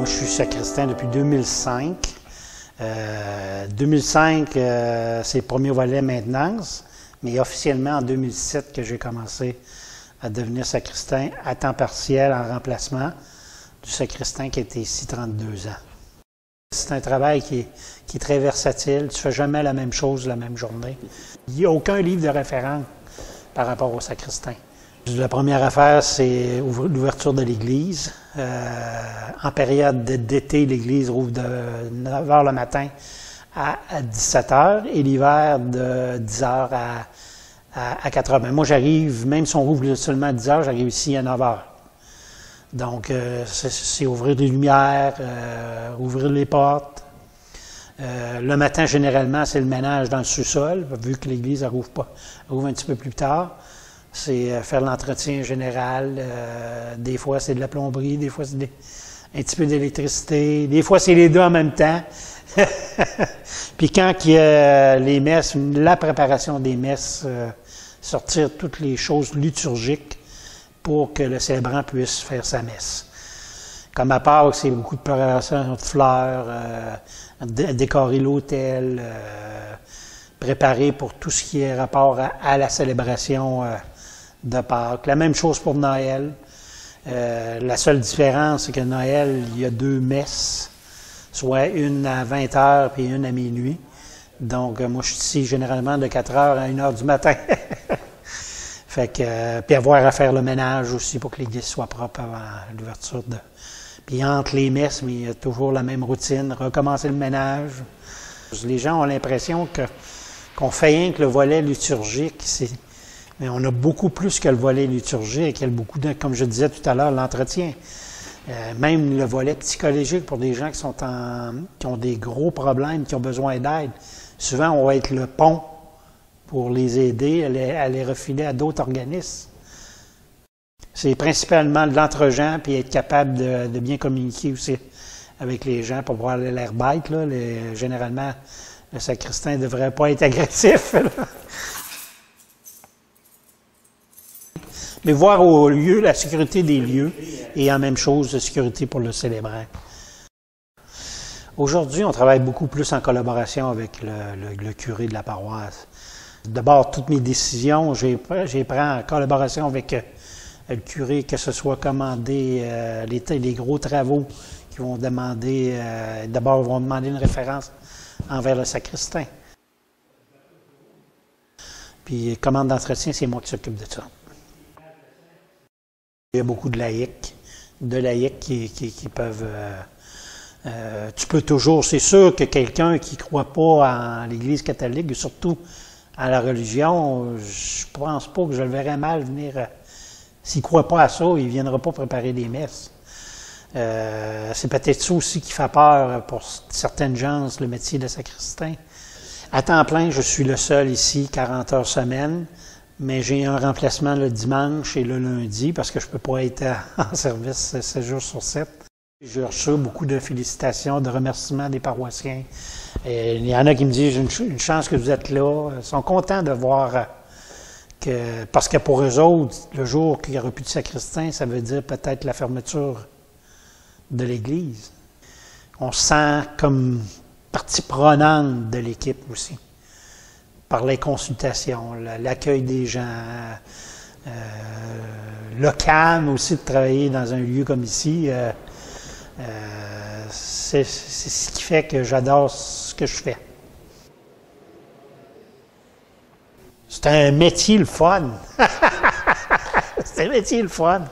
Moi, je suis sacristain depuis 2005. 2005, c'est le premier volet maintenance, mais officiellement en 2007 que j'ai commencé à devenir sacristain à temps partiel en remplacement du sacristain qui était ici 32 ans. C'est un travail qui est très versatile. Tu ne fais jamais la même chose la même journée. Il n'y a aucun livre de référence par rapport au sacristain. La première affaire, c'est l'ouverture de l'église. En période d'été, l'église rouvre de 9 h le matin à 17 h et l'hiver de 10 h à 4 h. Mais moi, j'arrive, même si on rouvre seulement à 10 h, j'arrive ici à 9 h. Donc, c'est ouvrir des lumières, ouvrir les portes. Le matin, généralement, c'est le ménage dans le sous-sol, vu que l'église ne rouvre pas, elle rouvre un petit peu plus tard. C'est faire l'entretien général. Des fois, c'est de la plomberie, des fois, c'est un petit peu d'électricité, des fois, c'est les deux en même temps. Puis quand il y a les messes, la préparation des messes, sortir toutes les choses liturgiques pour que le célébrant puisse faire sa messe. Comme à Pâques, c'est beaucoup de préparation de fleurs, décorer l'autel, préparer pour tout ce qui est rapport à la célébration de Pâques. La même chose pour Noël. La seule différence, c'est que Noël, il y a 2 messes, soit une à 20 h puis une à minuit. Donc, moi, je suis ici généralement de 4 h à 1 h du matin. Fait que, puis avoir à faire le ménage aussi pour que l'église soit propre avant l'ouverture de... Puis entre les messes, mais il y a toujours la même routine, recommencer le ménage. Les gens ont l'impression qu'on fait rien que le volet liturgique, mais on a beaucoup plus que le volet liturgique, il y a beaucoup de, comme je disais tout à l'heure, l'entretien. Même le volet psychologique pour des gens qui ont des gros problèmes, qui ont besoin d'aide. Souvent, on va être le pont pour les aider à les refiler à d'autres organismes. C'est principalement de l'entre-gens, puis être capable de bien communiquer aussi avec les gens pour voir l'air bête. Là. Généralement, le sacristain ne devrait pas être agressif. Mais voir au lieu la sécurité des lieux et en même chose, la sécurité pour le célébrant. Aujourd'hui, on travaille beaucoup plus en collaboration avec le curé de la paroisse. D'abord, toutes mes décisions, j'ai prends en collaboration avec le curé, que ce soit commander les gros travaux qui vont demander, d'abord, vont demander une référence envers le sacristain. Puis, commande d'entretien, c'est moi qui s'occupe de ça. Il y a beaucoup de laïcs qui peuvent... tu peux toujours... C'est sûr que quelqu'un qui ne croit pas en l'Église catholique, et surtout à la religion, je pense pas que je le verrais mal venir... S'il ne croit pas à ça, il ne viendra pas préparer des messes. C'est peut-être ça aussi qui fait peur pour certaines gens, le métier de sacristain. À temps plein, je suis le seul ici, 40 heures semaine, mais j'ai un remplacement le dimanche et le lundi parce que je ne peux pas être en service 7 jours sur 7. J'ai reçu beaucoup de félicitations, de remerciements des paroissiens. Et il y en a qui me disent « une chance que vous êtes là ». Ils sont contents de voir parce que pour eux autres, le jour qu'il n'y aura plus de sacristain, ça veut dire peut-être la fermeture de l'Église. On se sent comme partie prenante de l'équipe aussi, par les consultations, l'accueil des gens, le calme aussi de travailler dans un lieu comme ici. C'est ce qui fait que j'adore ce que je fais. C'est un métier le fun. C'est un métier le fun.